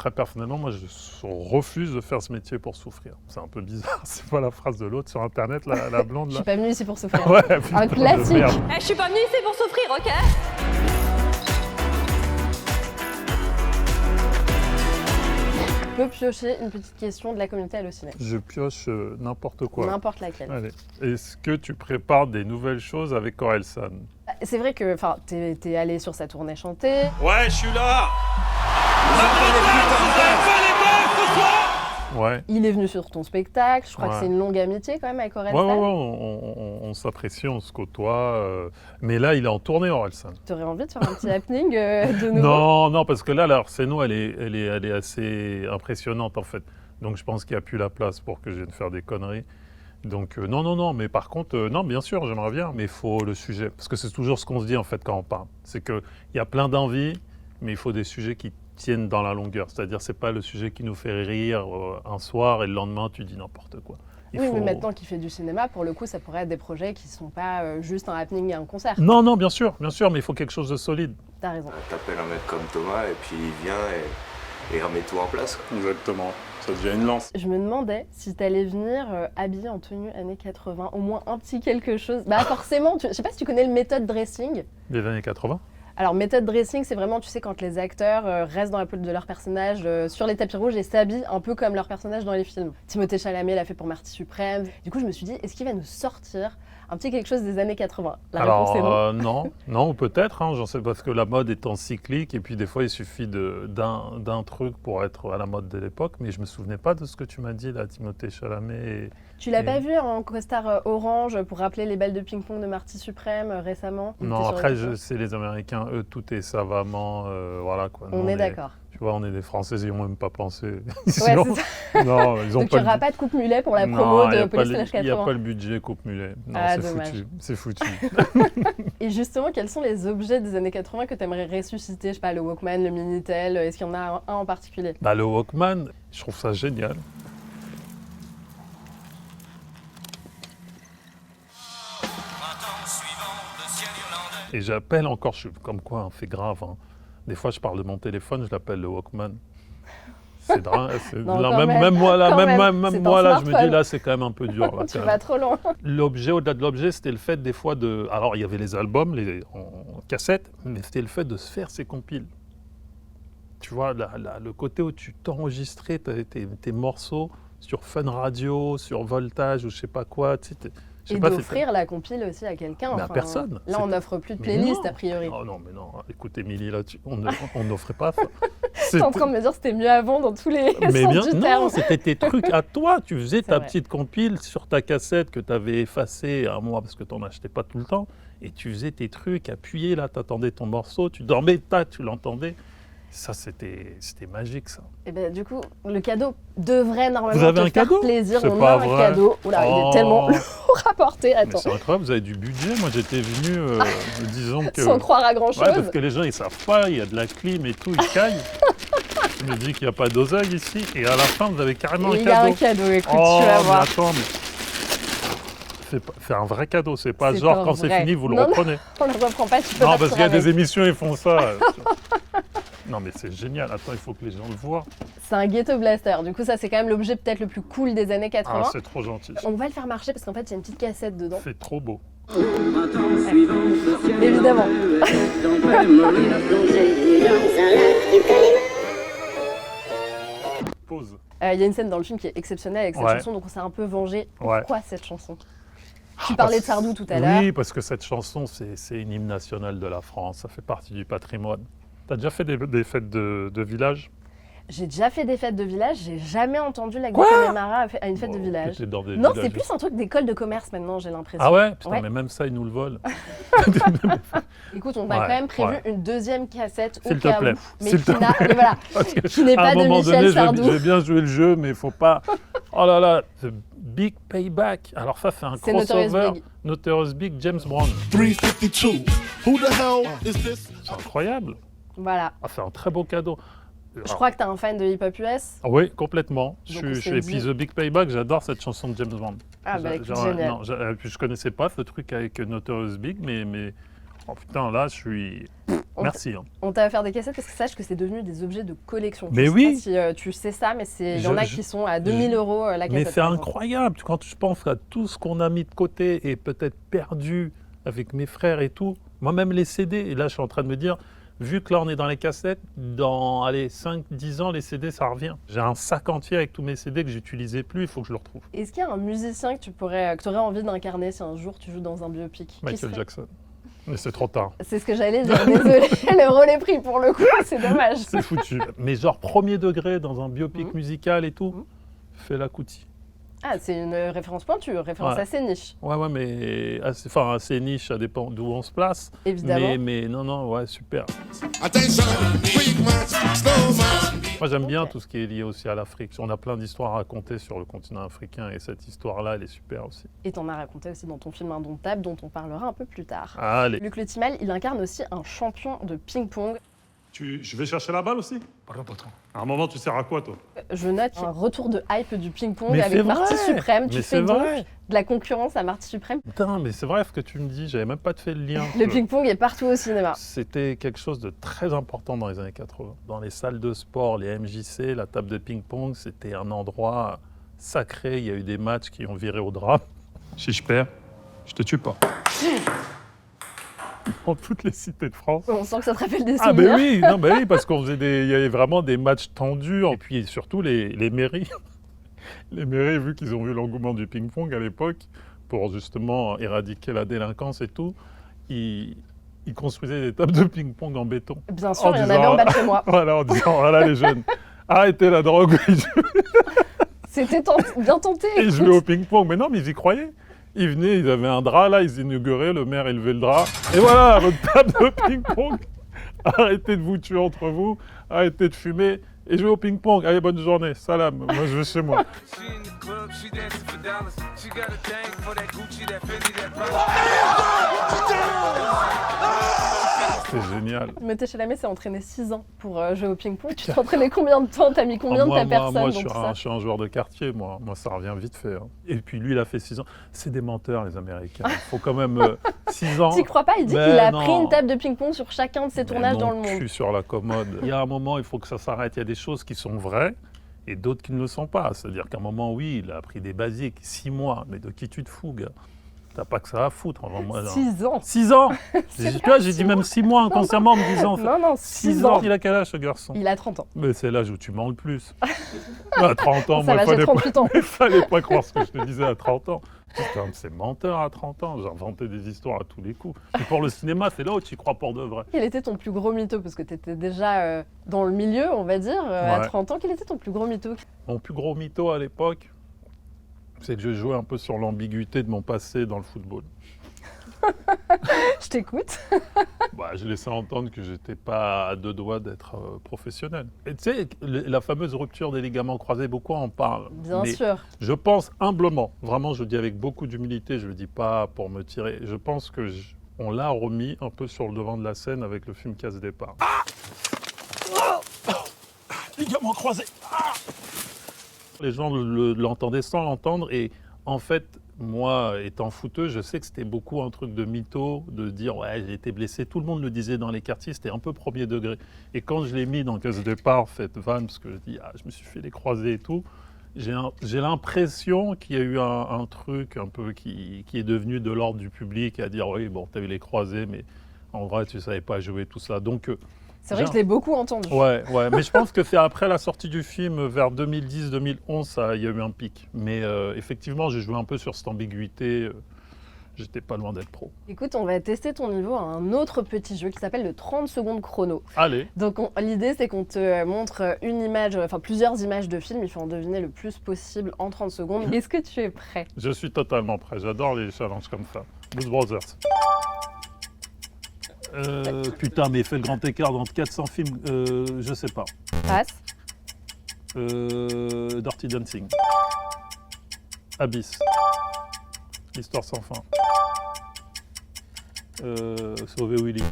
très personnellement, moi, je refuse de faire ce métier pour souffrir. C'est un peu bizarre, c'est pas la phrase de l'autre sur Internet, la blonde Je là. suis pas venue ici pour souffrir. Ouais, Un putain de classique. merde. Je suis pas venue ici pour souffrir, ok? Tu peux piocher une petite question de la communauté Allociné. Je pioche n'importe quoi. N'importe laquelle. Allez. Est-ce que tu prépares des nouvelles choses avec Orelsan? C'est vrai que t'es allé sur sa tournée chanter. Ouais, je suis là. Ouais. Il est venu sur ton spectacle. Je crois Ouais. que c'est une longue amitié quand même avec Ouais, Orelsan. on s'apprécie, on se côtoie. Mais là, il est en tournée, Orelsan. Tu aurais envie de faire un petit happening de nouveau? Non, parce que là, Arseno, elle est assez impressionnante en fait. Donc je pense qu'il n'y a plus la place pour que je vienne faire des conneries. Donc non, mais par contre, non, bien sûr, j'aimerais bien, mais il faut le sujet. Parce que c'est toujours ce qu'on se dit en fait quand on parle. C'est qu'il y a plein d'envies, mais il faut des sujets qui tiennent dans la longueur. C'est-à-dire, c'est pas le sujet qui nous fait rire un soir et le lendemain, tu dis n'importe quoi. Oui, mais maintenant qu'il fait du cinéma, pour le coup, ça pourrait être des projets qui ne sont pas juste un happening et un concert. Non, bien sûr, mais il faut quelque chose de solide. T'as raison. T'appelles un mec comme Thomas et puis il vient et remet tout en place. Exactement, ça devient une lance. Je me demandais si t'allais venir habillé en tenue années 80, au moins un petit quelque chose. Bah forcément, je sais pas si tu connais le méthode dressing. Des années 80. Alors, méthode dressing, c'est vraiment, tu sais, quand les acteurs restent dans la peau de leur personnage sur les tapis rouges et s'habillent un peu comme leur personnage dans les films. Timothée Chalamet l'a fait pour Marty Suprême. Du coup, je me suis dit, est-ce qu'il va nous sortir un petit quelque chose des années 80? La réponse est non. Non, peut-être, hein, j'en sais, parce que la mode étant cyclique, et puis des fois, il suffit d'un truc pour être à la mode de l'époque, mais je me souvenais pas de ce que tu m'as dit, là, Timothée Chalamet. Tu l'as pas vu en costard orange pour rappeler les balles de ping-pong de Marty Suprême récemment? Non, après, c'est les Américains, eux, tout est savamment, voilà, quoi. Nous, On est d'accord. Tu vois, on est des Français, ils n'ont même pas pensé. Ouais, c'est ça. Non, ils ont Donc pas il n'y aura pas de coupe mulet pour la promo de Police Flash 80. Il n'y a pas le budget coupe mulet. Non, Ah, c'est dommage. foutu. C'est foutu. Et justement, quels sont les objets des années 80 que tu aimerais ressusciter? Je sais pas, le Walkman, le Minitel, est-ce qu'il y en a un en particulier? Bah, le Walkman, je trouve ça génial. Et j'appelle encore, je suis comme quoi, hein, fait grave. Hein. Des fois, je parle de mon téléphone, je l'appelle le Walkman. C'est Non, là, quand même moi là, quand même c'est moi un là, je me dis smartphone. là, c'est quand même un peu dur. Là, Tu quand vas même. trop loin. L'objet, au-delà de l'objet, c'était le fait des fois de. Alors, il y avait les albums, en cassette, mais c'était le fait de se faire ces compiles. Tu vois, le côté où tu t'enregistrais tes morceaux sur Fun Radio, sur Voltage ou je sais pas quoi. Tu sais, je sais Et pas, d'offrir la compile aussi à quelqu'un. Mais à personne. Là, on n'offre plus de Mais playlist, non. a priori. Oh non, mais non, écoute Émilie, là, on n'offrait pas ça. T'es en train de me dire que c'était mieux avant dans tous les Mais sens bien, du non, terme. c'était tes trucs à toi. Tu faisais ta vrai. petite compile sur ta cassette que tu avais effacée un mois parce que tu n'en achetais pas tout le temps. Et tu faisais tes trucs, appuyé, là, tu attendais ton morceau, tu dormais, tu l'entendais. Ça, c'était magique, ça. Et ben du coup, le cadeau devrait Vous normalement avez te un faire cadeau? plaisir. C'est On pas a un vrai. cadeau. Oula, il Oh. est tellement lourd à porter. Mais Attends, c'est incroyable, vous avez du budget. Moi, j'étais venu, disons que... sans croire à grand chose. Ouais, parce que les gens, ils savent pas, il y a de la clim et tout, ils caillent. Je me dis qu'il n'y a pas d'oseille ici. Et à la fin, vous avez carrément un Il y a un cadeau. cadeau, écoute, Oh, tu vas mais voir. attends, fais un vrai cadeau. C'est pas C'est genre pas quand c'est vrai. fini, vous le Non, non. reprenez. On ne reprend pas, tu peux Non, partir parce qu'il y a des avec. émissions, ils font ça. Non, mais c'est génial. Attends, il faut que les gens le voient. C'est un ghetto blaster. Du coup, ça, c'est quand même l'objet peut-être le plus cool des années 80. Ah, c'est trop gentil. On va le faire marcher parce qu'en fait, il y a une petite cassette dedans. C'est trop beau. Évidemment. Pause. Il y a une scène dans le film qui est exceptionnelle avec cette Ouais. chanson, donc on s'est un peu vengé. Ouais. Pourquoi cette chanson? Tu parlais de Parce- Sardou tout à l'heure. Oui, parce que cette chanson, c'est une hymne nationale de la France. Ça fait partie du patrimoine. T'as déjà fait des fêtes de village? J'ai déjà fait des fêtes de village, j'ai jamais entendu la Quoi Connemara à une fête de Bon, village. t'étais dans des Non, villages. c'est plus un truc d'école de commerce maintenant, j'ai l'impression. Ah ouais? Putain, Ouais. mais même ça, ils nous le volent. Écoute, on a Ouais, quand même prévu ouais. une deuxième cassette au S'il te cas plaît. où, mais S'il qui te n'a- mais voilà, Parce que qui n'est à pas un de moment Michel donné, Sardou. je vais bien jouer le jeu, mais il faut pas. Oh là là, The Big Payback. Alors ça, c'est un C'est Notorious crossover. Big. Notorious Big, James Brown. 352. Who the hell is this? C'est incroyable. Voilà. Ah, c'est un très beau cadeau. Je crois que t'es un fan de hip-hop US. Ah oui, complètement. Donc, on s'est Et dit- puis The Big Payback, j'adore cette chanson de James Brown. Ah bah écoute, Genre, génial. non, puis je connaissais pas ce truc avec Notorious Big, mais oh putain, là, je suis Merci. Hein. On t'a offert des cassettes parce que sache que c'est devenu des objets de collection. Mais je oui. sais pas si tu sais ça, mais il y en a qui sont à 2000 € la cassette. Mais c'est par exemple. incroyable. Quand je pense à tout ce qu'on a mis de côté et peut-être perdu avec mes frères et tout. Moi-même les CD. Et là, je suis en train de me dire, vu que là, on est dans les cassettes, dans 5-10 ans, les CD, ça revient. J'ai un sac entier avec tous mes CD que j'utilisais plus. Il faut que je le retrouve. Est-ce qu'il y a un musicien que tu aurais envie d'incarner si un jour tu joues dans un biopic? Qui Michael serait Jackson. Mais c'est trop tard. C'est ce que j'allais dire, désolé, le rôle est pris pour le coup, c'est dommage. C'est foutu. Mais genre premier degré dans un biopic musical et tout, Fela Kuti. Ah, c'est une référence pointue, référence Ouais. assez niche. Ouais, mais assez niche, ça dépend d'où on se place. Évidemment. Mais non, ouais, super. Attention, quick march, slow march. Moi, j'aime bien Ok. tout ce qui est lié aussi à l'Afrique. On a plein d'histoires à raconter sur le continent africain et cette histoire-là, elle est super aussi. Et t'en as raconté aussi dans ton film Indomptable, dont on parlera un peu plus tard. Allez. Luc Le Timal, il incarne aussi un champion de ping-pong. Je vais chercher la balle aussi. Pardon, patron. À un moment, tu sers à quoi, toi? Je note un retour de hype du ping-pong Mais avec c'est Marty vrai. Suprême. Tu Mais fais c'est donc vrai. de la concurrence à Marty Suprême. Putain, mais c'est vrai ce que tu me dis, j'avais même pas fait le lien. Le ping-pong est partout au cinéma. C'était quelque chose de très important dans les années 80. Dans les salles de sport, les MJC, la table de ping-pong, c'était un endroit sacré. Il y a eu des matchs qui ont viré au drame. Si je perds, je te tue pas. Dans toutes les cités de France. On sent que ça te rappelle des Ah souvenirs. ben oui, non, ben oui, parce qu'on faisait il y avait vraiment des matchs tendus. Et puis surtout les mairies. Les mairies, vu qu'ils ont vu l'engouement du ping-pong à l'époque, pour justement éradiquer la délinquance et tout, ils construisaient des tables de ping-pong en béton. Bien sûr, En il y en disant, avait en bas de chez moi. Voilà, en disant, voilà les jeunes, arrêtez la drogue C'était bien tenté. et écoute. jouer au ping-pong. Mais non, mais ils y croyaient. Ils venaient, ils avaient un drap là, ils inauguraient, le maire élevait le drap. Et voilà, votre table de ping-pong. Arrêtez de vous tuer entre vous, arrêtez de fumer et jouez au ping-pong. Allez, bonne journée, salam. Moi, je vais chez moi. She in the club, she dancing for dollars. She got a thing for that Gucci, that Fendi, that Prada. C'est génial. Timothée Chalamet s'est entraîné 6 ans pour jouer au ping-pong. Tu t'es entraîné combien de temps? T'as mis combien de ta personne moi, dans je tout suis ça? je suis un joueur de quartier, moi. Moi, ça revient vite fait. Hein. Et puis lui, il a fait 6 ans. C'est des menteurs, les Américains. Il faut quand même 6 ans. T'y crois pas? Il dit Ben qu'il a non. pris une table de ping-pong sur chacun de ses Mais tournages dans le mon monde. cul sur la commode. Il y a un moment, il faut que ça s'arrête. Il y a des choses qui sont vraies et d'autres qui ne le sont pas. C'est-à-dire qu'à un moment, oui, il a appris des basiques. 6 mois. Mais de qui tu te fous, gars? T'as pas que ça à foutre. Enfin, moi, 6 ans. 6 ans. C'est Tu pas vois, j'ai 6 dit même 6 mois inconsciemment en me disant. Non, non, 6 ans. Il a quel âge, ce garçon? Il a 30 ans. Mais c'est l'âge où tu mens le plus. À 30 ans, Ça moi, va, j'ai 38 ans. il fallait pas croire ce que je te disais à 30 ans. Putain, c'est menteur à 30 ans. J'ai inventé des histoires à tous les coups. Et pour le cinéma, c'est là où tu y crois pour de vrai. Quel était ton plus gros mytho? Parce que tu étais déjà dans le milieu, on va dire, à Ouais. 30 ans. Quel était ton plus gros mytho? Mon plus gros mytho à l'époque, c'est que je jouais un peu sur l'ambiguïté de mon passé dans le football. Je t'écoute. Bah, je laissais entendre que j'étais pas à 2 doigts d'être professionnel. Et tu sais, la fameuse rupture des ligaments croisés, beaucoup en parlent. Bien Mais sûr. je pense humblement, vraiment, je le dis avec beaucoup d'humilité, je le dis pas pour me tirer. Je pense que on l'a remis un peu sur le devant de la scène avec le film Casse Départ. Ligaments croisés. Les gens l'entendaient sans l'entendre et en fait, moi, étant footeux, je sais que c'était beaucoup un truc de mytho, de dire ouais, j'ai été blessé. Tout le monde le disait dans les quartiers, c'était un peu premier degré. Et quand je l'ai mis dans Casse Départ, fait van, parce que je dis je me suis fait les croisés et tout, j'ai l'impression qu'il y a eu un truc un peu qui est devenu de l'ordre du public à dire oui, bon, t'as eu les croisés, mais en vrai, tu savais pas jouer tout ça. Donc C'est vrai que je l'ai beaucoup entendu. ouais, mais je pense que c'est après la sortie du film, vers 2010-2011, il y a eu un pic. Mais effectivement, j'ai joué un peu sur cette ambiguïté. J'étais pas loin d'être pro. Écoute, on va tester ton niveau à un autre petit jeu qui s'appelle le 30 secondes chrono. Allez, Donc l'idée c'est qu'on te montre une image, enfin plusieurs images de film, il faut en deviner le plus possible en 30 secondes. Est-ce que tu es prêt? je suis totalement prêt. J'adore les challenges comme ça. Blues Brothers. Putain, mais fait le grand écart dans 400 films, je sais pas. Passe. Dirty Dancing. Abyss. L'histoire sans fin. Sauver Willy.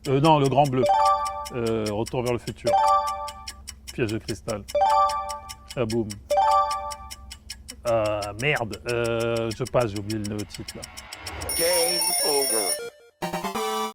Non, le Grand Bleu. Retour vers le futur. Piège de cristal. Ah boum. Merde. Je passe, j'ai oublié le titre là. Game over.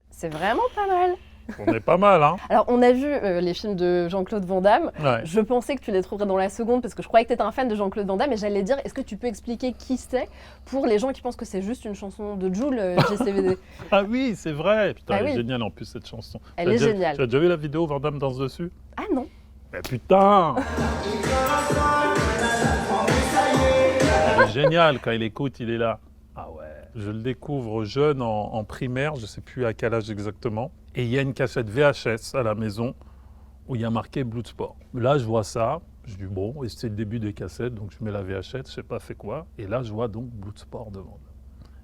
C'est vraiment pas mal. On est pas mal, hein. Alors, on a vu les films de Jean-Claude Van Damme. Ouais. Je pensais que tu les trouverais dans la seconde parce que je croyais que tu étais un fan de Jean-Claude Van Damme et j'allais dire, est-ce que tu peux expliquer qui c'est pour les gens qui pensent que c'est juste une chanson de Jul, JCVD? Ah oui, c'est vrai. Putain, Ah elle est oui. géniale en plus cette chanson. Elle Tu as est déjà- géniale. Tu as déjà vu la vidéo où Van Damme danse dessus? Ah non. Mais putain! Elle est géniale, quand il écoute, il est là. Ah ouais. Je le découvre jeune en primaire, je sais plus à quel âge exactement. Et il y a une cassette VHS à la maison où il y a marqué Bloodsport. Là, je vois ça. Je dis bon, et c'est le début des cassettes, donc je mets la VHS, je sais pas fait quoi. Et là, je vois donc Bloodsport devant.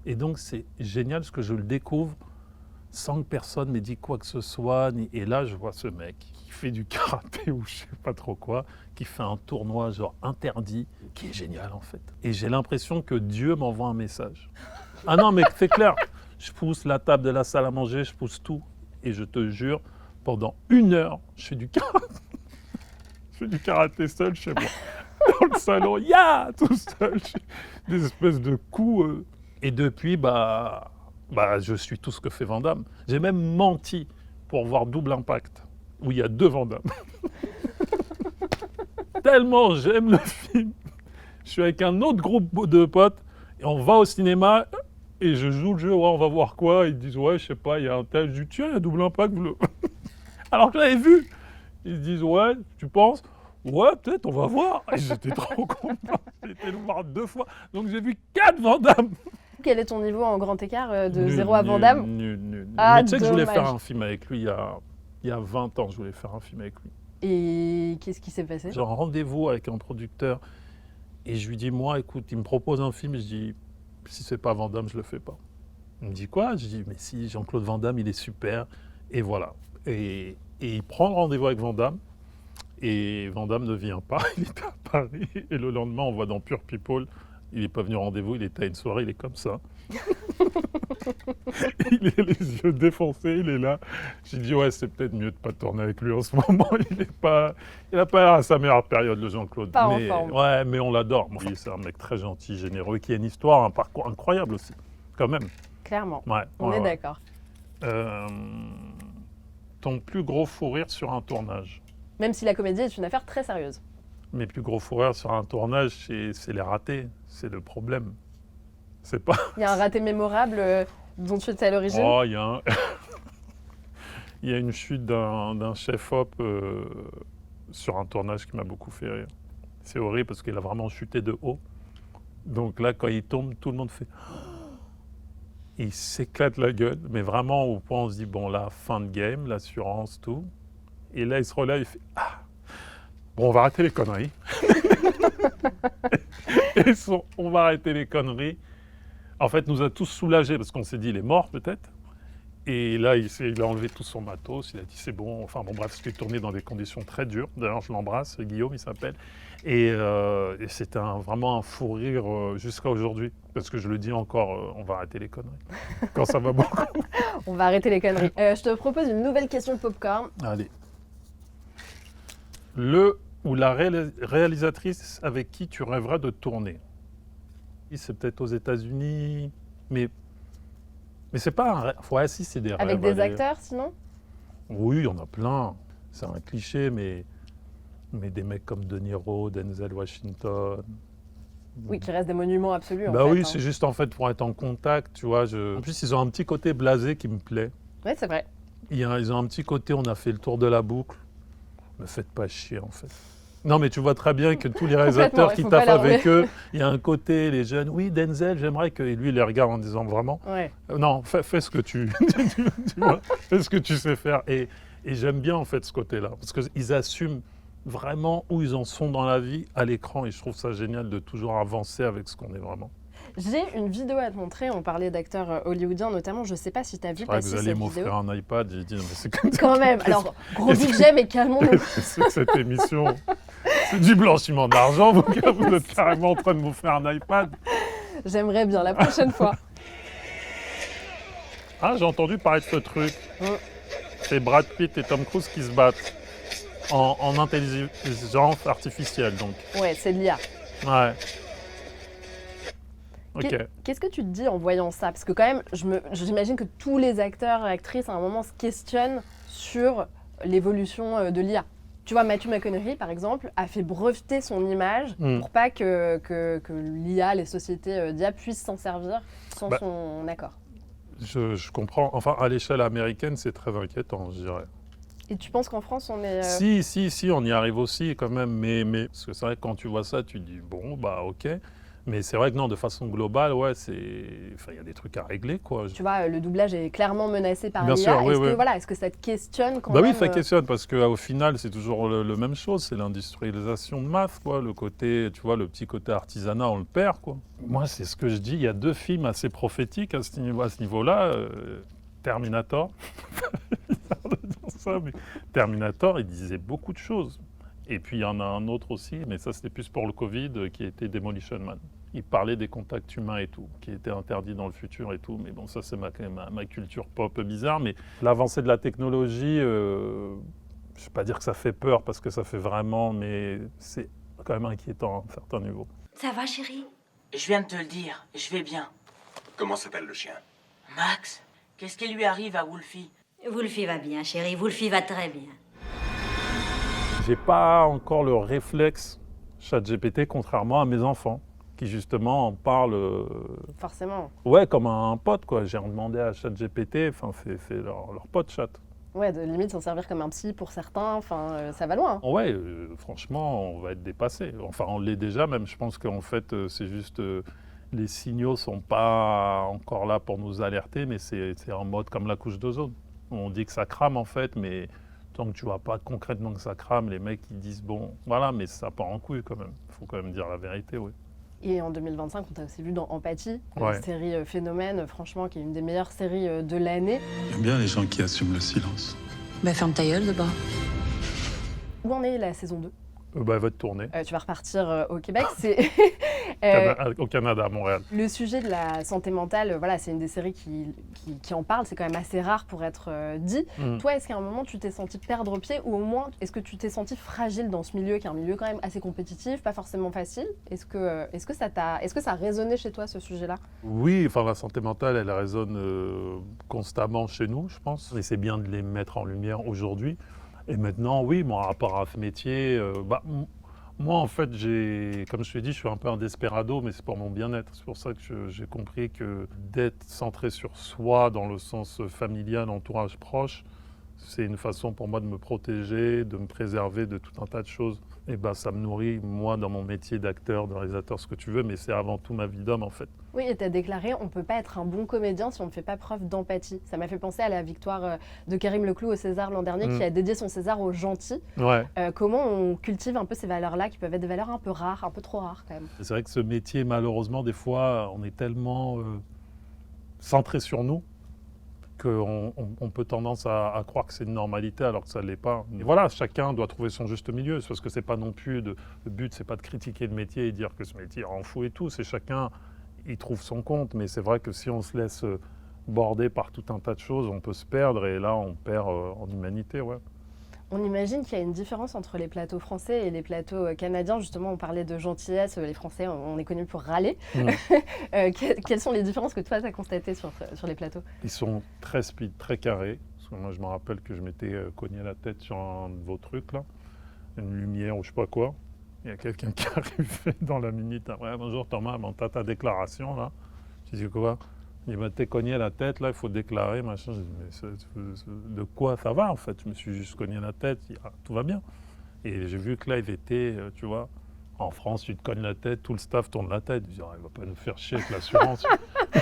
Et donc, c'est génial parce que je le découvre sans que personne m'ait dit quoi que ce soit. Et là, je vois ce mec qui fait du karaté ou je sais pas trop quoi, qui fait un tournoi genre interdit, qui est génial en fait. Et j'ai l'impression que Dieu m'envoie un message. Ah non, mais c'est clair. Je pousse la table de la salle à manger, je pousse tout. Et je te jure, pendant 1 heure, je fais du karaté. Je fais du karaté seul chez moi. Dans le salon, tout seul. Des espèces de coups. Et depuis, je suis tout ce que fait Van Damme. J'ai même menti pour voir Double Impact, où il y a 2 Van Damme. Tellement j'aime le film. Je suis avec un autre groupe de potes, et on va au cinéma, et je joue le jeu, ouais, on va voir quoi. Ils disent, ouais, je sais pas, il y a un tel. Je dis, tiens, il y a Double Impact. Alors que j'avais vu. Ils disent, ouais, tu penses? Ouais, peut-être, on va voir. Et j'étais trop content. J'ai été le voir 2 fois. Donc j'ai vu 4 Van Damme. Quel est ton niveau en grand écart de Nul, 0 à Van nul, Damme? nul. Ah, Mais tu sais que je voulais dommage. faire un film avec lui il y a 20 ans. Je voulais faire un film avec lui. Et qu'est-ce qui s'est passé? J'ai un rendez-vous avec un producteur. Et je lui dis, moi, écoute, il me propose un film. Je dis, si c'est pas Van Damme, je le fais pas. Il me dit quoi? Je dis, mais si, Jean-Claude Van Damme, il est super. Et voilà. Et il prend le rendez-vous avec Van Damme. Et Van Damme ne vient pas. Il était à Paris. Et le lendemain, on voit dans Pure People. Il n'est pas venu au rendez-vous, il était à une soirée, il est comme ça. Il a les yeux défoncés, il est là. J'ai dit, ouais, c'est peut-être mieux de ne pas tourner avec lui en ce moment. Il n'a pas l'air à sa meilleure période, le Jean-Claude. Pas en mais, forme. ouais, mais on l'adore. Moi, c'est un mec très gentil, généreux, qui a une histoire, un parcours incroyable aussi, quand même. Clairement. Ouais, On ouais, est ouais. d'accord. Ton plus gros fou rire sur un tournage? Même si la comédie est une affaire très sérieuse. Mes plus gros fou rires sur un tournage, c'est les ratés. C'est le problème. C'est pas... Il y a un raté mémorable dont tu étais à l'origine. Oh, il y a il y a une chute d'un chef-op sur un tournage qui m'a beaucoup fait rire. C'est horrible parce qu'il a vraiment chuté de haut. Donc là, quand il tombe, tout le monde fait... Il s'éclate la gueule, mais vraiment au point où on se dit, bon là, fin de game, l'assurance, tout. Et là, il se relève, il fait, ah, bon, on va arrêter les conneries. On va arrêter les conneries. En fait, nous a tous soulagés parce qu'on s'est dit, il est mort peut-être. Et là, il a enlevé tout son matos, il a dit c'est bon. Enfin bon, bref, c'était tourné dans des conditions très dures. D'ailleurs, je l'embrasse, Guillaume, il s'appelle. Et c'était vraiment un fou rire jusqu'à aujourd'hui. Parce que je le dis encore, on va arrêter les conneries. Quand ça va beaucoup. On va arrêter les conneries. Je te propose une nouvelle question de popcorn. Allez. Le ou la réalisatrice avec qui tu rêverais de tourner? C'est peut-être aux États-Unis, mais c'est pas un rêve. Ouais, si, c'est des rêves. Avec des allez. acteurs, sinon? Oui, il y en a plein. C'est un cliché, mais des mecs comme De Niro, Denzel Washington. Oui, qui restent des monuments absolus. Bah en oui, fait, c'est juste en fait pour être en contact, tu vois. En plus, ils ont un petit côté blasé qui me plaît. Oui, c'est vrai. Ils ont un petit côté, on a fait le tour de la boucle. Me faites pas chier, en fait. Non, mais tu vois très bien que tous les réalisateurs il qui faut pas taffent avec l'armer. eux, il y a un côté, les jeunes, oui, Denzel, j'aimerais que... Et lui, il les regarde en disant vraiment, Ouais. non, fais ce que tu vois, fais ce que tu sais faire. Et j'aime bien, en fait, ce côté-là. Parce qu'ils assument vraiment où ils en sont dans la vie à l'écran. Et je trouve ça génial de toujours avancer avec ce qu'on est vraiment. J'ai une vidéo à te montrer. On parlait d'acteurs hollywoodiens notamment. Je sais pas si tu as vu C'est vrai que passer vous allez cette m'offrir vidéo. un iPad. J'ai dit, non, mais c'est comme Quand même. Alors, gros budget, mais calmons-nous. C'est que cette émission, c'est du blanchiment d'argent. Vous êtes carrément en train de m'offrir un iPad. J'aimerais bien la prochaine fois. Ah, j'ai entendu parler de ce truc. Mm. C'est Brad Pitt et Tom Cruise qui se battent en intelligence artificielle, donc. Ouais, c'est de l'IA. Ouais. Ok. Qu'est-ce que tu te dis en voyant ça? Parce que quand même, j'imagine que tous les acteurs et actrices à un moment se questionnent sur l'évolution de l'IA. Tu vois, Matthew McConaughey, par exemple, a fait breveter son image pour pas que l'IA, les sociétés d'IA puissent s'en servir sans son accord. Je comprends. Enfin, à l'échelle américaine, c'est très inquiétant, je dirais. Et tu penses qu'en France, on est... Si, on y arrive aussi quand même. Mais parce que c'est vrai que quand tu vois ça, tu te dis, bon, bah ok. Mais c'est vrai que non, de façon globale, ouais, il y a des trucs à régler, quoi. Tu vois, le doublage est clairement menacé par Bien l'IA. sûr, oui, Est-ce que ça te questionne quand Bah même oui, ça questionne, parce qu'au final, c'est toujours le même chose, c'est l'industrialisation de masse, quoi. Le côté, tu vois, le petit côté artisanat, on le perd, quoi. Moi, c'est ce que je dis, il y a 2 films assez prophétiques à ce niveau-là. Terminator, bizarre de dire ça, mais Terminator, il disait beaucoup de choses. Et puis, il y en a un autre aussi, mais ça, c'était plus pour le Covid, qui était Demolition Man. Il parlait des contacts humains et tout, qui étaient interdits dans le futur et tout. Mais bon, ça, c'est ma culture pop bizarre. Mais l'avancée de la technologie, je ne vais pas dire que ça fait peur, parce que ça fait vraiment, mais c'est quand même inquiétant à un certain niveau. Ça va, chérie? Je viens de te le dire, je vais bien. Comment s'appelle le chien? Max, qu'est-ce qui lui arrive à Wolfie? Wolfie va bien, chérie, Wolfie va très bien. J'ai pas encore le réflexe ChatGPT, contrairement à mes enfants, qui justement en parlent. Forcément. Ouais, comme un pote, quoi. J'ai demandé à ChatGPT, enfin, c'est leur pote chat. Ouais, de limite s'en servir comme un psy pour certains, ça va loin. Ouais, franchement, on va être dépassé. Enfin, on l'est déjà, même. Je pense qu'en fait, c'est juste. Les signaux sont pas encore là pour nous alerter, mais c'est en mode comme la couche d'ozone. On dit que ça crame, en fait, mais tant que tu vois pas concrètement que ça crame, les mecs, ils disent, bon, voilà, mais ça part en couille, quand même. Il faut quand même dire la vérité, oui. Et en 2025, on t'a aussi vu dans Empathie, Ouais. une série phénomène, franchement, qui est une des meilleures séries de l'année. J'aime bien les gens qui assument le silence. Bah ferme ta gueule d'abord. Où en est la saison 2 Elle va te tourner. Tu vas repartir au Québec. C'est Au Canada, à Montréal. le sujet de la santé mentale, voilà, c'est une des séries qui en parle. C'est quand même assez rare pour être dit. Toi, est-ce qu'à un moment, tu t'es senti perdre pied ou au moins, est-ce que tu t'es senti fragile dans ce milieu, qui est un milieu quand même assez compétitif, pas forcément facile? Est-ce que ça a résonné chez toi, ce sujet-là? Oui, enfin, la santé mentale, elle résonne constamment chez nous, je pense. Et c'est bien de les mettre en lumière aujourd'hui. Et maintenant, oui, mon rapport à ce métier, moi, en fait, comme je te l'ai dit, je suis un peu un desperado, mais c'est pour mon bien-être. C'est pour ça que j'ai compris que d'être centré sur soi, dans le sens familial, entourage proche, c'est une façon pour moi de me protéger, de me préserver de tout un tas de choses. Et ça me nourrit, moi, dans mon métier d'acteur, de réalisateur, ce que tu veux, mais c'est avant tout ma vie d'homme, en fait. Oui, et tu as déclaré, on ne peut pas être un bon comédien si on ne fait pas preuve d'empathie. Ça m'a fait penser à la victoire de Karim Leclou au César l'an dernier, qui a dédié son César aux gentils. Ouais. Comment on cultive un peu ces valeurs-là, qui peuvent être des valeurs un peu rares, un peu trop rares quand même? C'est vrai que ce métier, malheureusement, des fois, on est tellement centré sur nous qu'on peut tendance à croire que c'est une normalité alors que ça ne l'est pas. Et voilà, chacun doit trouver son juste milieu, parce que c'est pas non plus le but, c'est pas de critiquer le métier et dire que ce métier rend fou et tout. C'est chacun, il trouve son compte, mais c'est vrai que si on se laisse border par tout un tas de choses, on peut se perdre et là on perd en humanité, ouais. On imagine qu'il y a une différence entre les plateaux français et les plateaux canadiens. Justement, on parlait de gentillesse. Les Français, on est connus pour râler. Quelles sont les différences que toi, tu as constatées sur les plateaux? Ils sont très speed, très carrés. Parce que moi, je me rappelle que je m'étais cogné la tête sur un de vos trucs, là. Une lumière ou je sais pas quoi. Il y a quelqu'un qui arrivait dans la minute après. Bonjour Thomas, t'as ta déclaration, là. Je dis quoi? Il m'a été cogné la tête, là, il faut déclarer, machin. Je dis, mais de quoi ça va, en fait? Je me suis juste cogné la tête, tout va bien. Et j'ai vu que là, il était, tu vois, en France, tu te cognes la tête, tout le staff tourne la tête. Je dis, il va pas nous faire chier avec l'assurance.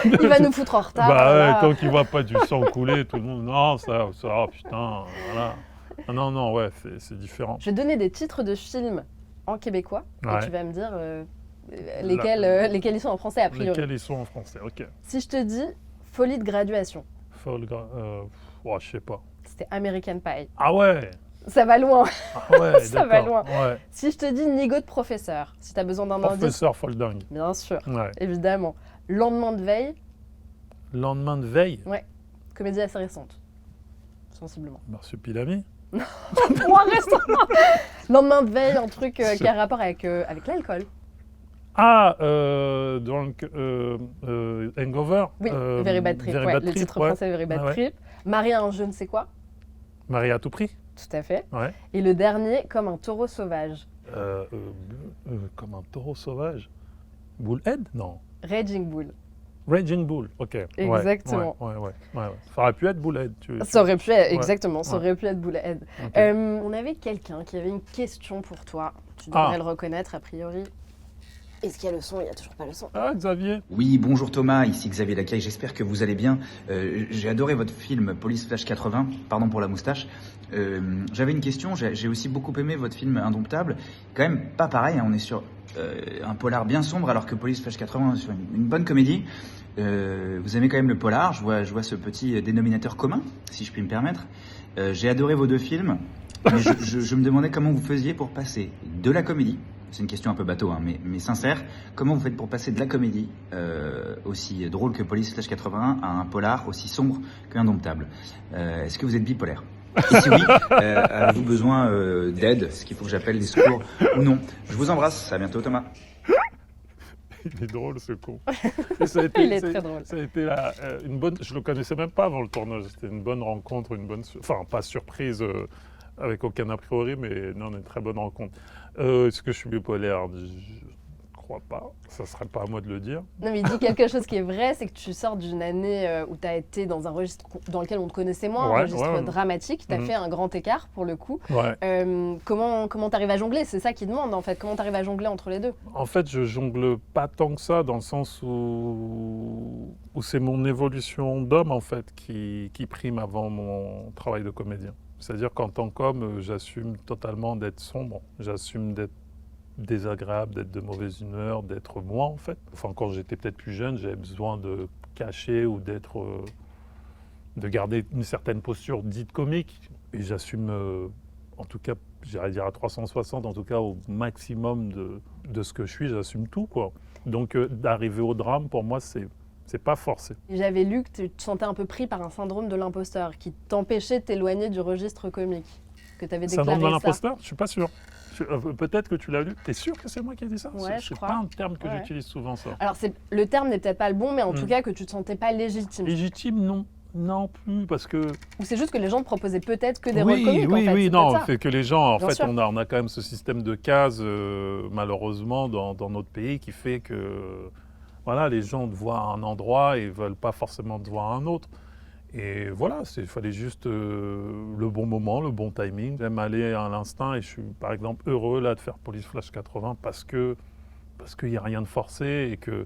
Il va nous foutre en retard. Ouais, tant qu'il voit pas du sang couler, tout le monde, non, ça, putain, voilà. Non, ouais, c'est différent. Je vais donner des titres de films en québécois, Ouais. et tu vas me dire lesquels ils sont en français, a priori. Lesquels ils sont en français, ok. Si je te dis Folie de graduation, Je sais pas. c'était American Pie. Ah ouais. Ça va loin. Ah ouais, Ça va d'accord. loin. Ouais. Si je te dis Nigo de professeur, si tu as besoin d'un indice. Professeur Folding. Bien sûr, Ouais. évidemment. Lendemain de veille, Lendemain de veille. comédie assez récente, sensiblement. Marsupilami. Pour un restaurant. Lendemain de veille, un truc qui a rapport avec l'alcool. Ah, donc Hangover. Oui, Very Bad Trip. Very Ouais, Bad le Trip, titre ouais. français, Very Bad Ah ouais. Trip. Marie a un je ne sais quoi. Marie à tout prix. Tout à fait. Ouais. Et le dernier, Comme un taureau sauvage. Comme un taureau sauvage. Bullhead? Non. Raging Bull. Raging Bull, ok. Ouais, Exactement. Ouais. Ça aurait pu être Bullhead. Ça aurait pu être, Ouais. exactement, ça Ouais. aurait pu être Bullhead. Ok. On avait quelqu'un qui avait une question pour toi. Tu devrais Ah. le reconnaître a priori. Est-ce qu'il y a le son? Il n'y a toujours pas le son. Ah, Xavier. Oui, bonjour Thomas, ici Xavier Lacaille, j'espère que vous allez bien. J'ai adoré votre film Police Flash 80, pardon pour la moustache. J'avais une question, j'ai aussi beaucoup aimé votre film Indomptable. Quand même pas pareil, hein, on est sur un polar bien sombre alors que Police Flash 80 on est sur une bonne comédie. Vous aimez quand même le polar, je vois ce petit dénominateur commun, si je puis me permettre. J'ai adoré vos deux films, mais je me demandais comment vous faisiez pour passer de la comédie. C'est une question un peu bateau, hein, mais sincère. Comment vous faites pour passer de la comédie aussi drôle que Police Flash 81 à un polar aussi sombre qu'Indomptable? Est-ce que vous êtes bipolaire? Et si oui, avez-vous besoin d'aide? Est-ce qu'il faut que j'appelle les secours ou non? Je vous embrasse, à bientôt Thomas. Il est drôle ce con. Il est très drôle. Ça a été une bonne. Je le connaissais même pas avant le tournage. C'était une bonne rencontre, enfin pas surprise avec aucun a priori, mais non, une très bonne rencontre. Est-ce que je suis bipolaire? Je crois pas. Ça serait pas à moi de le dire. Non, mais il dit quelque chose qui est vrai, c'est que tu sors d'une année où tu as été dans un registre dans lequel on te connaissait moins, un registre dramatique. Tu as fait un grand écart pour le coup. Ouais. Comment tu arrives à jongler? C'est ça qu'il demande en fait. Comment tu arrives à jongler entre les deux? En fait, je jongle pas tant que ça, dans le sens où c'est mon évolution d'homme en fait qui prime avant mon travail de comédien. C'est-à-dire qu'en tant qu'homme, j'assume totalement d'être sombre, j'assume d'être désagréable, d'être de mauvaise humeur, d'être moi en fait. Enfin, quand j'étais peut-être plus jeune, j'avais besoin de cacher ou de garder une certaine posture dite comique. Et j'assume, en tout cas, j'irais dire à 360, en tout cas au maximum de ce que je suis, j'assume tout quoi. Donc d'arriver au drame, pour moi, c'est pas forcé. J'avais lu que tu te sentais un peu pris par un syndrome de l'imposteur qui t'empêchait de t'éloigner du registre comique. Que tu avais déclaré Syndrome de ça. l'imposteur? Je suis pas sûr. Peut-être que tu l'as lu. T'es sûr que c'est moi qui ai dit ça? Ouais, je C'est crois. pas un terme que j'utilise souvent, ça. Alors le terme n'est peut-être pas le bon, mais en tout cas que tu te sentais pas légitime. Légitime, non. Non plus, parce que... Ou c'est juste que les gens te proposaient peut-être que des rôles comiques, en fait. Oui, c'est non, peut-être ça. c'est que les gens, en Bien fait, sûr. on a quand même ce système de cases, malheureusement, dans notre pays, qui fait que, voilà, les gens te voient à un endroit et veulent pas forcément te voir à un autre. Et voilà, il fallait juste le bon moment, le bon timing. J'aime aller à l'instinct et je suis, par exemple, heureux là de faire Police Flash 80 parce qu'il n'y a rien de forcé et que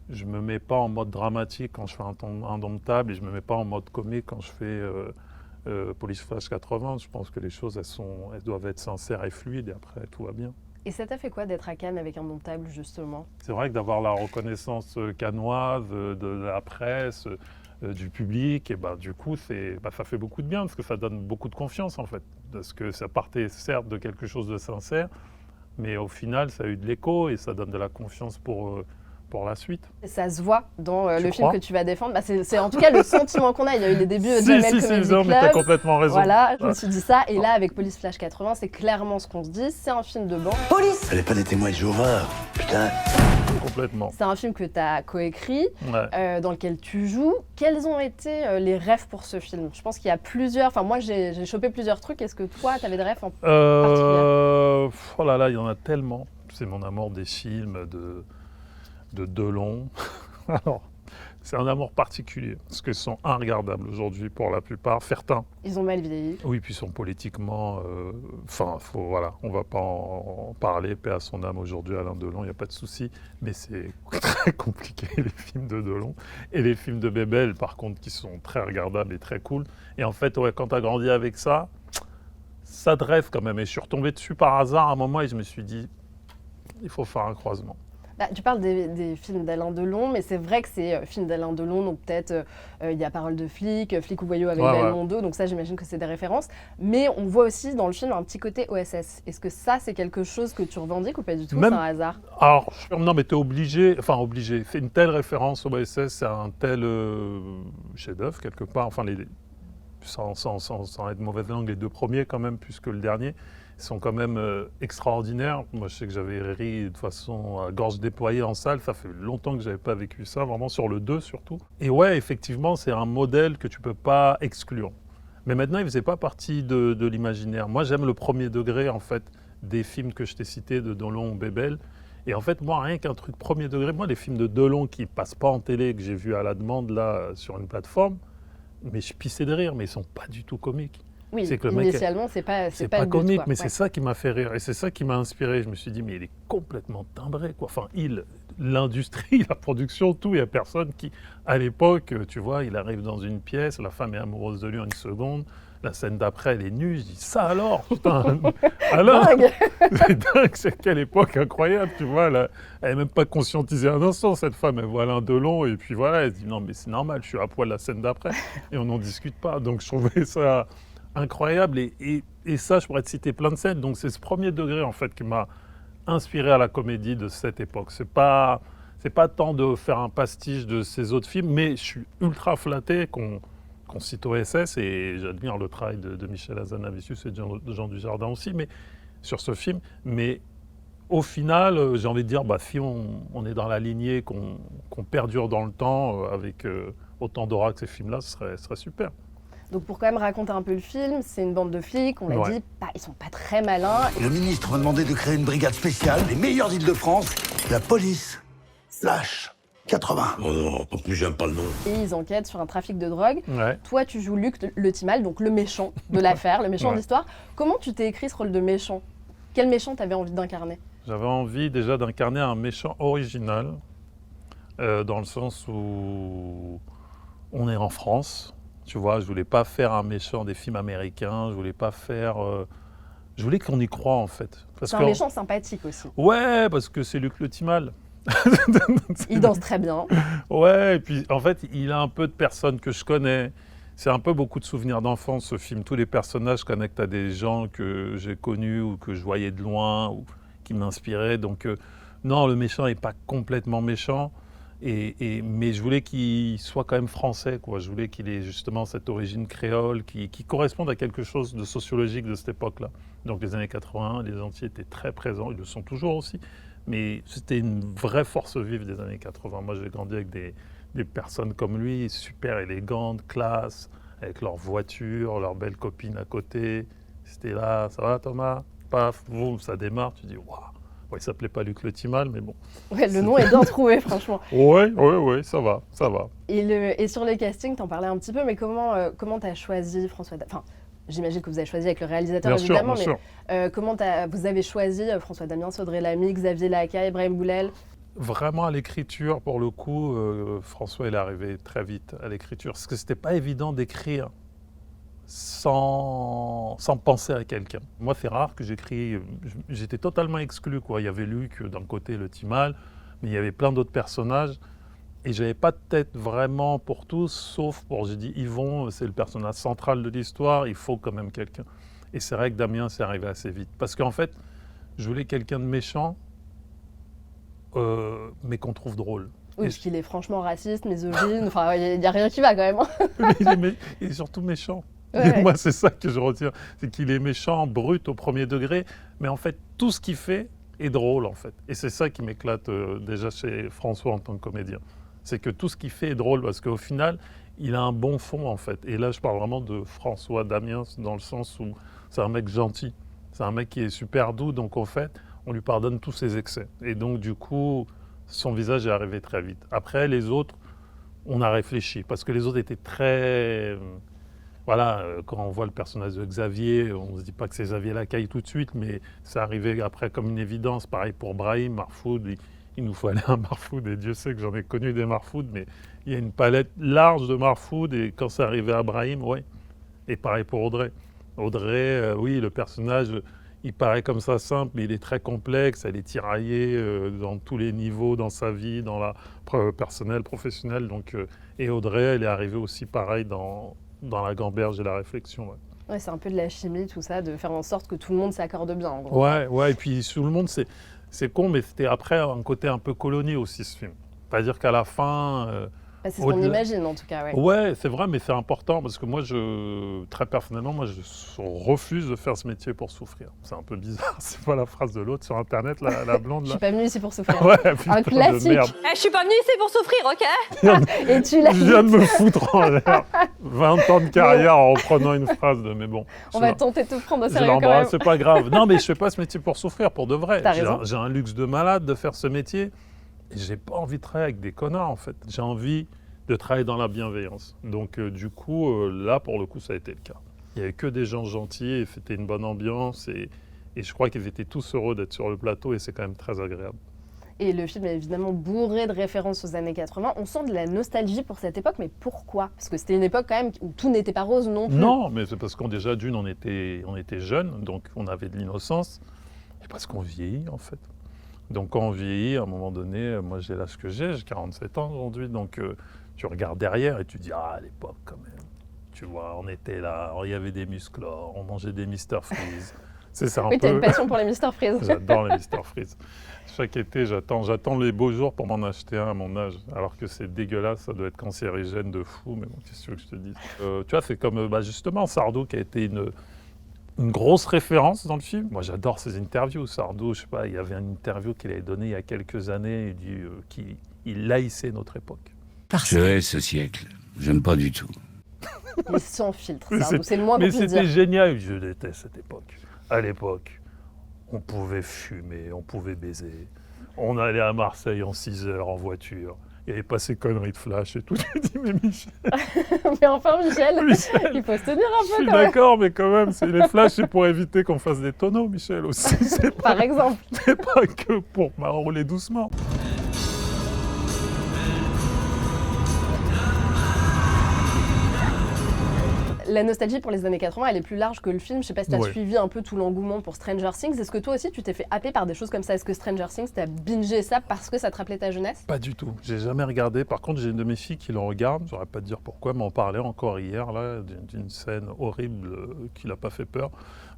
je me mets pas en mode dramatique quand je fais Indomptable et je me mets pas en mode comique quand je fais Police Flash 80. Je pense que les choses, elles doivent être sincères et fluides et après, tout va bien. Et ça t'a fait quoi d'être à Cannes avec Indomptable, justement? C'est vrai que d'avoir la reconnaissance cannoise de la presse, du public, et du coup, ça fait beaucoup de bien parce que ça donne beaucoup de confiance en fait. Parce que ça partait certes de quelque chose de sincère, mais au final, ça a eu de l'écho et ça donne de la confiance pour la suite. Et ça se voit dans le film crois que tu vas défendre. C'est en tout cas le sentiment qu'on a. Il y a eu les débuts de Jamel Comedy non, mais t'as Club. complètement raison. Voilà, je me suis dit ça. Et là, avec Police Flash 80, c'est clairement ce qu'on se dit. C'est un film de bande. Fallait pas des témoins de Jéhovah, putain. Complètement. C'est un film que tu as coécrit, Ouais. dans lequel tu joues. Quels ont été les rêves pour ce film? Je pense qu'il y a plusieurs... Enfin, moi, j'ai chopé plusieurs trucs. Est-ce que toi, tu avais des rêves en particulier? Oh là là, il y en a tellement. C'est mon amour des films, de Delon. Alors, c'est un amour particulier, parce qu'ils sont inregardables aujourd'hui pour la plupart. Certains. Ils ont mal vieilli. Oui, puis ils sont politiquement... voilà, on va pas en parler, paix à son âme aujourd'hui, Alain Delon, il n'y a pas de souci. Mais c'est très compliqué, les films de Delon. Et les films de Bébel, par contre, qui sont très regardables et très cool. Et en fait, quand tu as grandi avec ça, ça te rêve quand même. Et je suis retombé dessus par hasard à un moment et je me suis dit, il faut faire un croisement. Tu parles des films d'Alain Delon, mais c'est vrai que c'est films d'Alain Delon, donc peut-être il y a Parole de flic, Flic ou voyou avec Belmondo, donc ça j'imagine que c'est des références. Mais on voit aussi dans le film un petit côté OSS. Est-ce que ça c'est quelque chose que tu revendiques ou pas du tout? C'est un hasard? Alors, non mais t'es obligé, c'est une telle référence au OSS, c'est un tel chef-d'œuvre quelque part, sans être mauvaise langue, les deux premiers quand même, plus que le dernier. Sont quand même extraordinaires. Moi, je sais que j'avais ri de façon à gorge déployée en salle. Ça fait longtemps que je n'avais pas vécu ça, vraiment sur le 2 surtout. Et ouais, effectivement, c'est un modèle que tu ne peux pas exclure. Mais maintenant, il ne faisait pas partie de l'imaginaire. Moi, j'aime le premier degré, en fait, des films que je t'ai cités, de Delon ou Bébel. Et en fait, moi, rien qu'un truc premier degré, moi, les films de Delon qui ne passent pas en télé, que j'ai vus à la demande, là, sur une plateforme, mais je pissais de rire, mais ils ne sont pas du tout comiques. Oui, C'est que le mec initialement, c'est pas le but, comique, quoi. mais Ouais. c'est ça qui m'a fait rire. Et c'est ça qui m'a inspiré. Je me suis dit, mais il est complètement timbré, quoi. Enfin, l'industrie, la production, tout. Il n'y a personne qui, à l'époque, tu vois, il arrive dans une pièce, la femme est amoureuse de lui en une seconde. La scène d'après, elle est nue. Je dis, ça alors, putain. Alors, Dingue. c'est dingue, c'est quelle époque incroyable, tu vois. Elle n'est même pas conscientisée un instant, cette femme. Elle voit Alain Delon, et puis voilà, elle se dit, non, mais c'est normal, je suis à poil la scène d'après. Et on n'en discute pas. Donc, je trouvais ça incroyable. Et ça, je pourrais te citer plein de scènes. Donc, c'est ce premier degré, en fait, qui m'a inspiré à la comédie de cette époque. C'est pas tant de faire un pastiche de ces autres films, mais je suis ultra flatté qu'on cite OSS, et j'admire le travail de Michel Hazanavicius et de Jean Dujardin aussi, mais sur ce film. Mais au final, j'ai envie de dire, si on est dans la lignée, qu'on perdure dans le temps, avec autant d'aura que ces films-là, ce serait super. Donc pour quand même raconter un peu le film, c'est une bande de flics, on l'a Ouais. dit, ils sont pas très malins. Le ministre m'a demandé de créer une brigade spéciale, les meilleurs d'Île-de-France, la police Flash 80. Oh non, en plus j'aime pas le nom. Et ils enquêtent sur un trafic de drogue. Ouais. Toi, tu joues Luc Le Timal, donc le méchant de l'affaire, le méchant de Ouais. l'histoire. Comment tu t'es écrit ce rôle de méchant? Quel méchant t'avais envie d'incarner? J'avais envie déjà d'incarner un méchant original, dans le sens où on est en France. Tu vois, je voulais pas faire un méchant des films américains, je voulais pas faire... je voulais qu'on y croit, en fait. C'est un méchant sympathique aussi. Ouais, parce que c'est Luc Le Timal. Il danse très bien. Ouais, et puis en fait, il a un peu de personnes que je connais. C'est un peu beaucoup de souvenirs d'enfance, ce film. Tous les personnages connectent à des gens que j'ai connus ou que je voyais de loin ou qui m'inspiraient. Donc non, le méchant n'est pas complètement méchant. Mais je voulais qu'il soit quand même français, quoi. Je voulais qu'il ait justement cette origine créole qui corresponde à quelque chose de sociologique de cette époque-là. Donc les années 80, les Antillais étaient très présents, ils le sont toujours aussi. Mais c'était une vraie force vive des années 80. Moi, j'ai grandi avec des personnes comme lui, super élégantes, classe, avec leur voiture, leurs belles copines à côté. C'était là, ça va Thomas? Paf, boum, ça démarre, tu dis waouh. Ouais, il s'appelait pas Luc Le Timal, mais bon. Ouais, le nom est bien trouvé, franchement. Ouais, ça va. Et sur le casting, t'en parlais un petit peu, mais comment t'as choisi François Enfin, j'imagine que vous avez choisi avec le réalisateur, Bien sûr, évidemment, bien mais comment vous avez choisi François Damiens, Audrey Lamy, Xavier Lacaille, Brahim Boulel? Vraiment à l'écriture, pour le coup, François, il est arrivé très vite à l'écriture. Parce que c'était pas évident d'écrire sans penser à quelqu'un. Moi, c'est rare que j'écris. J'étais totalement exclu, quoi. Il y avait Luc d'un côté, le Timal, mais il y avait plein d'autres personnages. Et j'avais pas de tête vraiment pour tous, sauf pour, j'ai dit, Yvon, c'est le personnage central de l'histoire, il faut quand même quelqu'un. Et c'est vrai que Damien, c'est arrivé assez vite. Parce qu'en fait, je voulais quelqu'un de méchant, mais qu'on trouve drôle. Oui, parce qu'il est franchement raciste, misogyne, enfin, il n'y a rien qui va quand même. Mais il est surtout méchant. Ouais. Et moi, c'est ça que je retiens, c'est qu'il est méchant, brut au premier degré, mais en fait, tout ce qu'il fait est drôle, en fait. Et c'est ça qui m'éclate déjà chez François en tant que comédien. C'est que tout ce qu'il fait est drôle, parce qu'au final, il a un bon fond, en fait. Et là, je parle vraiment de François Damiens, dans le sens où c'est un mec gentil. C'est un mec qui est super doux, donc en fait, on lui pardonne tous ses excès. Et donc, du coup, son visage est arrivé très vite. Après, les autres, on a réfléchi, parce que les autres étaient très... Voilà, quand on voit le personnage de Xavier, on ne se dit pas que c'est Xavier Lacaille tout de suite, mais c'est arrivé après comme une évidence. Pareil pour Brahim, Marfoud, il nous fallait un Marfoud, et Dieu sait que j'en ai connu des Marfoud, mais il y a une palette large de Marfoud, et quand c'est arrivé à Brahim, ouais. Et pareil pour Audrey. Audrey, oui, le personnage, il paraît comme ça simple, mais il est très complexe, elle est tiraillée dans tous les niveaux, dans sa vie, dans la personnelle, professionnelle. Donc, et Audrey, elle est arrivée aussi pareil dans la gamberge et la réflexion. Ouais. Ouais, c'est un peu de la chimie, tout ça, de faire en sorte que tout le monde s'accorde bien, en gros. Ouais, et puis tout le monde, c'est con, mais c'était après un côté un peu colonial aussi, ce film. C'est-à-dire qu'à la fin, Bah, c'est ce qu'on imagine en tout cas, ouais. Ouais, c'est vrai, mais c'est important parce que moi, très personnellement, moi, je refuse de faire ce métier pour souffrir. C'est un peu bizarre, c'est pas la phrase de l'autre sur Internet, la blonde Je là. suis pas venue ici pour souffrir. Ouais, putain Un de classique. merde. Eh, je suis pas venue ici pour souffrir, ok? Et tu l'as Je viens de me foutre en l'air 20 ans de carrière en reprenant une phrase de mais bon. On va tenter de te prendre au Je sérieux quand même. l'embrasse, c'est pas grave. Non, mais je fais pas ce métier pour souffrir, pour de vrai. T'as raison. J'ai un luxe de malade de faire ce métier. Et j'ai pas envie de travailler avec des connards, en fait. J'ai envie de travailler dans la bienveillance. Donc, du coup, là, pour le coup, ça a été le cas. Il n'y avait que des gens gentils et c'était une bonne ambiance. Et je crois qu'ils étaient tous heureux d'être sur le plateau et c'est quand même très agréable. Et le film est évidemment bourré de références aux années 80. On sent de la nostalgie pour cette époque, mais pourquoi? Parce que c'était une époque quand même où tout n'était pas rose non plus. Non, mais c'est parce qu'on déjà, d'une, on était jeunes, donc on avait de l'innocence. Et parce qu'on vieillit, en fait. Donc quand on vieillit, à un moment donné, moi j'ai l'âge que j'ai 47 ans aujourd'hui, donc tu regardes derrière et tu dis « Ah, à l'époque quand même, tu vois, on était là, il y avait des musclors, on mangeait des Mr Freeze. » C'est ça un oui, peu... t'as une passion pour les Mr Freeze. J'adore les Mr Freeze. Chaque été, j'attends les beaux jours pour m'en acheter un à mon âge, alors que c'est dégueulasse, ça doit être cancérigène de fou, mais bon, qu'est-ce que tu veux que je te dise? Tu vois, c'est comme justement Sardou qui a été une grosse référence dans le film. Moi, j'adore ses interviews. Sardou, je sais pas, il y avait une interview qu'il avait donnée il y a quelques années. Il dit qu'il haïssait notre époque. Je hais ce siècle. J'aime pas du tout. Il est sans filtre, Sardou, c'est le moins qu'on puisse dire. Mais c'était génial. Je déteste cette époque. À l'époque, on pouvait fumer, on pouvait baiser. On allait à Marseille en 6 heures en voiture. Il n'y avait pas ces conneries de flash et tout. Je dis, mais Michel... mais enfin, Michel, il faut se tenir un peu Je suis quand même. d'accord, mais quand même, les flashs, c'est pour éviter qu'on fasse des tonneaux, Michel, aussi. Par exemple. C'est pas que pour rouler doucement. La nostalgie pour les années 80, elle est plus large que le film. Je sais pas si tu as Ouais. suivi un peu tout l'engouement pour Stranger Things. Est-ce que toi aussi, tu t'es fait happer par des choses comme ça? Est-ce que Stranger Things, t'as bingé ça parce que ça te rappelait ta jeunesse? Pas du tout. J'ai jamais regardé. Par contre, j'ai une de mes filles qui le regarde. Je saurais pas te dire pourquoi, mais on parlait encore hier là d'une scène horrible qui l'a pas fait peur.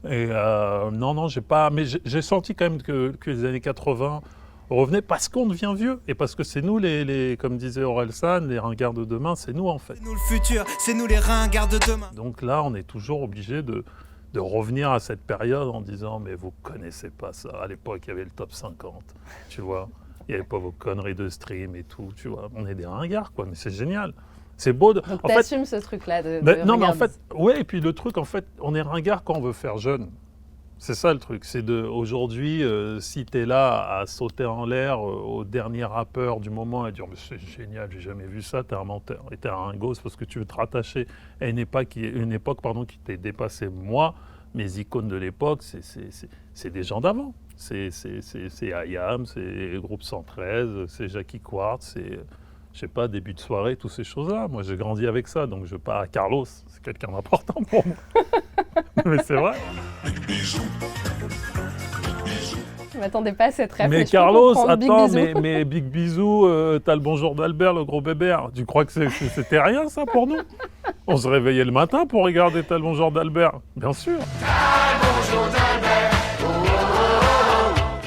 Et non, j'ai pas. Mais j'ai senti quand même que les années 80 revenaient parce qu'on devient vieux et parce que c'est nous comme disait Orelsan, les ringards de demain, c'est nous en fait. C'est nous le futur, c'est nous les ringards de demain. Donc là, on est toujours obligé de revenir à cette période en disant mais vous connaissez pas ça. À l'époque, il y avait le top 50, tu vois. Il n'y avait pas vos conneries de stream et tout, tu vois. On est des ringards, quoi, mais c'est génial. C'est beau de... Donc en t'assumes ce truc-là de non, mais en regarde. fait, ouais, et puis le truc, en fait, on est ringard quand on veut faire jeune. C'est ça le truc, c'est aujourd'hui, si t'es là à sauter en l'air au dernier rappeur du moment et dire mais c'est génial, j'ai jamais vu ça, t'es un menteur et t'es un gosse parce que tu veux te rattacher à une époque qui t'est dépassée. Moi, mes icônes de l'époque, c'est des gens d'avant. C'est IAM, c'est Groupe 113, c'est Jackie Quartz, c'est, je sais pas, début de soirée, toutes ces choses-là. Moi, j'ai grandi avec ça, donc je pars à Carlos, c'est quelqu'un d'important pour moi. Mais c'est vrai. Je m'attendais pas à cette rêve. Mais je peux Carlos, comprendre. Big attends, bisous. mais Big Bisou, t'as le bonjour d'Albert, le gros bébert. Tu crois que c'était rien, ça, pour nous? On se réveillait le matin pour regarder T'as le bonjour d'Albert. Bien sûr.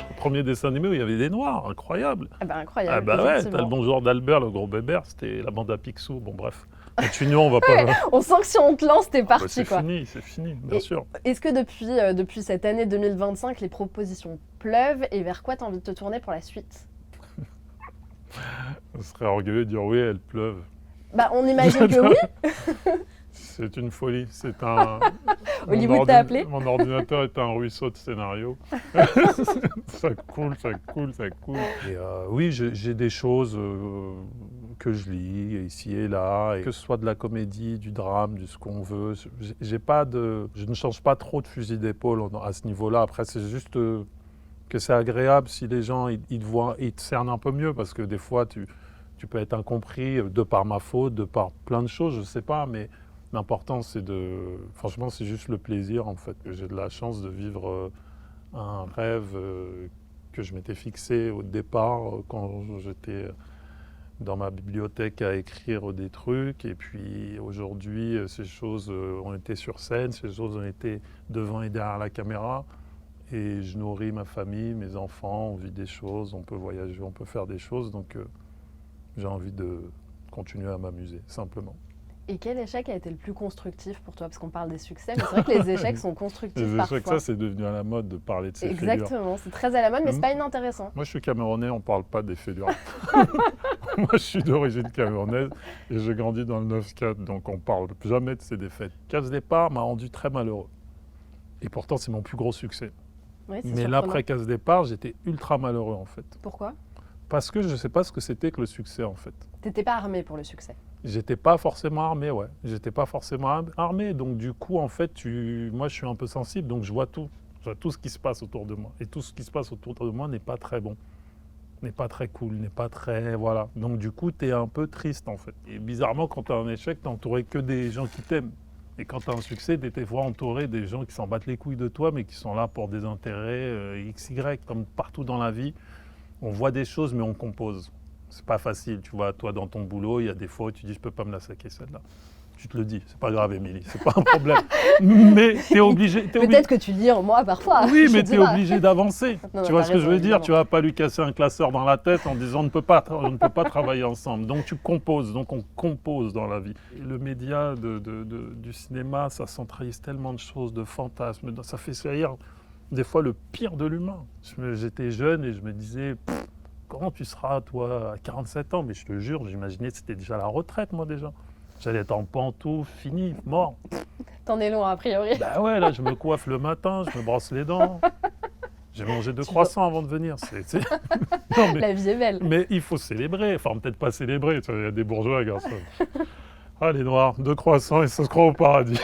Le premier dessin animé où il y avait des noirs, incroyable. Ah bah incroyable. Ah bah ouais, effectivement. T'as le bonjour d'Albert, le gros bébert, c'était la bande à Picsou. Bon bref, continuons, on va pas... On sent que si on te lance, t'es parti, c'est quoi. c'est fini, bien sûr. Est-ce que depuis cette année 2025, les propositions pleuvent et vers quoi t'as envie de te tourner pour la suite? On serait orgueilleux de dire oui, elles pleuvent. Bah on imagine que oui. C'est une folie, c'est un... Hollywood t'a appelé? Mon ordinateur est un ruisseau de scénario. Ça coule. Et oui, j'ai des choses que je lis ici et là, et que ce soit de la comédie, du drame, de ce qu'on veut. Je ne change pas trop de fusil d'épaule à ce niveau-là. Après, c'est juste que c'est agréable si les gens ils te voient, ils te cernent un peu mieux, parce que des fois, tu peux être incompris de par ma faute, de par plein de choses, je sais pas, mais l'important, franchement, c'est juste le plaisir, en fait. J'ai de la chance de vivre un rêve que je m'étais fixé au départ quand j'étais dans ma bibliothèque à écrire des trucs. Et puis aujourd'hui, ces choses ont été sur scène, ces choses ont été devant et derrière la caméra. Et je nourris ma famille, mes enfants, on vit des choses, on peut voyager, on peut faire des choses. Donc j'ai envie de continuer à m'amuser, simplement. Et quel échec a été le plus constructif pour toi? Parce qu'on parle des succès, mais c'est vrai que les échecs sont constructifs Les parfois. échecs, ça, c'est devenu à la mode de parler de ces figures. Exactement, c'est très à la mode, mais c'est pas inintéressant. Moi, je suis camerounais, on parle pas des faits durs. Moi, je suis d'origine camerounaise et j'ai grandi dans le 9-4, donc on parle jamais de ces défaites. Casse Départ m'a rendu très malheureux. Et pourtant, c'est mon plus gros succès. Oui, c'est Mais surprenant. l'après Casse Départ, j'étais ultra malheureux, en fait. Pourquoi? Parce que je ne sais pas ce que c'était que le succès, en fait. T'étais pas armé pour le succès. J'étais pas forcément armé, ouais. J'étais pas forcément armé, donc du coup, en fait, moi, je suis un peu sensible, donc je vois tout. Je vois tout ce qui se passe autour de moi. Et tout ce qui se passe autour de moi n'est pas très bon, n'est pas très cool, n'est pas très... Voilà. Donc du coup, tu es un peu triste, en fait. Et bizarrement, quand tu as un échec, tu entouré que des gens qui t'aiment. Et quand tu as un succès, tu es des fois entouré des gens qui s'en battent les couilles de toi, mais qui sont là pour des intérêts XY, comme partout dans la vie. On voit des choses, mais on compose. C'est pas facile, tu vois. Toi, dans ton boulot, il y a des fois où tu dis, je peux pas me la saquer celle-là. Tu te le dis, c'est pas grave, Émilie, c'est pas un problème. Mais t'es obligé. Peut-être que tu le dis en moi parfois. Oui, je mais dis t'es pas. obligé d'avancer. Non, Tu vois t'as ce que je raison, veux dire? évidemment. Tu vas pas lui casser un classeur dans la tête en disant on ne peut pas travailler ensemble. Donc tu composes, donc on compose dans la vie. Et le média du cinéma, ça centralise tellement de choses, de fantasmes, ça fait saillir des fois le pire de l'humain. J'étais jeune et je me disais, comment tu seras toi à 47 ans? Mais je te jure, j'imaginais que c'était déjà la retraite moi déjà. J'allais être en pantoufles, fini, mort. T'en es loin a priori. Bah ouais, là je me coiffe le matin, je me brosse les dents. J'ai mangé 2 croissants avant de venir. Non, mais, La vie est belle. mais il faut célébrer, enfin peut-être pas célébrer, il y a des bourgeois, garçon. Ah les noirs, 2 croissants et ça se croit au paradis.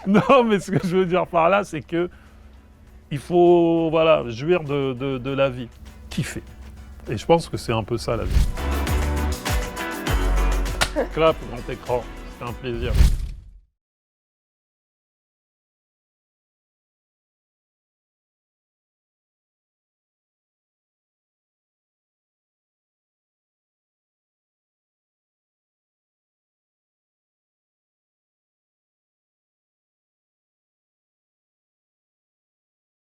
Non, mais ce que je veux dire par là, c'est que il faut voilà, jouir de la vie, kiffer. Et je pense que c'est un peu ça la vie. Clap, grand écran, c'était un plaisir.